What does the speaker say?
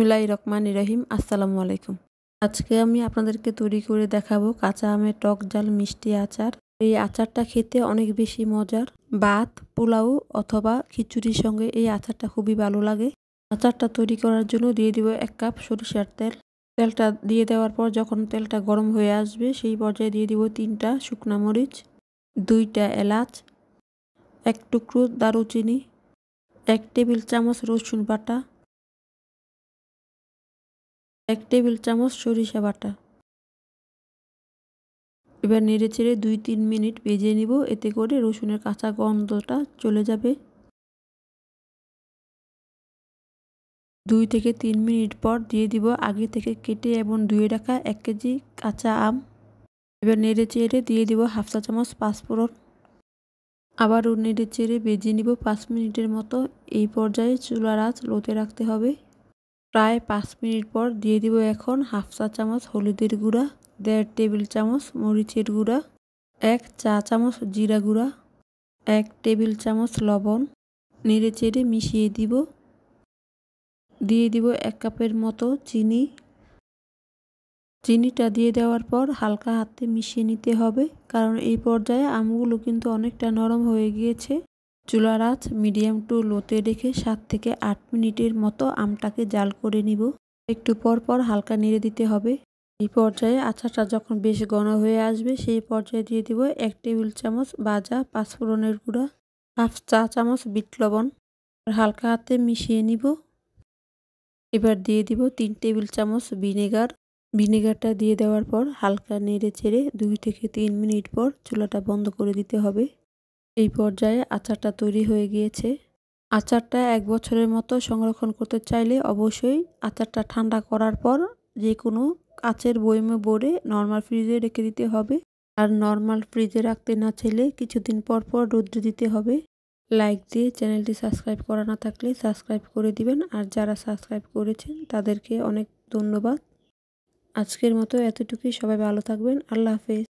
বিসমিল্লাহির রহমানির রহিম। আসসালামু আলাইকুম। আজকে আমি আপনাদেরকে তৈরি করে দেখাবো কাঁচা আমের টক ঝাল মিষ্টি আচার। এই আচারটা খেতে অনেক বেশি মজার। ভাত, পোলাও অথবা খিচুড়ির সঙ্গে এই আচারটা খুবই ভালো লাগে। আচারটা তৈরি করার জন্য দিয়ে দিব 1 কাপ সরিষার তেল। তেলটা দিয়ে দেওয়ার পর যখন তেলটা গরম হয়ে আসবে সেই পর্যায়ে দিয়ে দিব 3টা শুকনা মরিচ, 2টা এলাচ, 1 টুকরো দারুচিনি, 1 টেবিল চামচ রসুন বাটা, 1 টেবিল চামচ সরিষা বাটা। এবার নেড়েচেড়ে 2-3 মিনিট ভেজে নিব, এতে করে রসুনের কাঁচা গন্ধটা চলে যাবে। 2 থেকে 3 মিনিট পর দিয়ে দিব আগে থেকে কেটে এবং ধুয়ে রাখা 1 কেজি কাঁচা আম। এবার নেড়েচেড়ে দিয়ে দিব 1/2 চা চামচ পাঁচফোড়ন। আবারও নেড়েচেড়ে ভেজে নিব 5 মিনিটের মতো। এই পর্যায়ে চুলার আঁচ লোতে রাখতে হবে। প্রায় 5 মিনিট পর দিয়ে দিব এখন 1/2 চা চামচ হলুদের গুঁড়া, 1.5 টেবিল চামচ মরিচের গুঁড়া, 1 চা চামচ জিরা গুঁড়া, 1 টেবিল চামচ লবণ। নেড়েচেড়ে মিশিয়ে দিব। দিয়ে দিব 1 কাপের মতো চিনি। চিনিটা দিয়ে দেওয়ার পর হালকা হাতে মিশিয়ে নিতে হবে, কারণ এই পর্যায়ে আমগুলো কিন্তু অনেকটা নরম হয়ে গিয়েছে। চুলার আঁচ মিডিয়াম টু লোতে রেখে 7 থেকে 8 মিনিটের মতো আমটাকে জাল করে নিব। একটু পর পর হালকা নেড়ে দিতে হবে। এই পর্যায়ে আচারটা যখন বেশ ঘন হয়ে আসবে সেই পর্যায়ে দিয়ে দিব 1 টেবিল চামচ ভাজা পাঁচফোড়নের গুঁড়া, 1/2 চা চামচ বিট লবণ। হালকা হাতে মিশিয়ে নিব। এবার দিয়ে দিব 3 টেবিল চামচ ভিনেগার। ভিনেগারটা দিয়ে দেওয়ার পর হালকা নেড়ে চেড়ে 2 থেকে 3 মিনিট পর চুলাটা বন্ধ করে দিতে হবে। এই পর্যায়ে আচারটা তৈরি হয়ে গিয়েছে। আচারটা 1 বছরের মতো সংরক্ষণ করতে চাইলে অবশ্যই আচারটা ঠান্ডা করার পর যে কোনো কাচের বয়মে ভরে নর্মাল ফ্রিজে রেখে দিতে হবে। আর নর্মাল ফ্রিজে রাখতে না চাইলে কিছুদিন পর পর রোদ্রে দিতে হবে। লাইক দিয়ে চ্যানেলটি সাবস্ক্রাইব করা না থাকলে সাবস্ক্রাইব করে দিবেন, আর যারা সাবস্ক্রাইব করেছেন তাদেরকে অনেক ধন্যবাদ। আজকের মতো এতটুকুই। সবাই ভালো থাকবেন। আল্লাহ হাফেজ।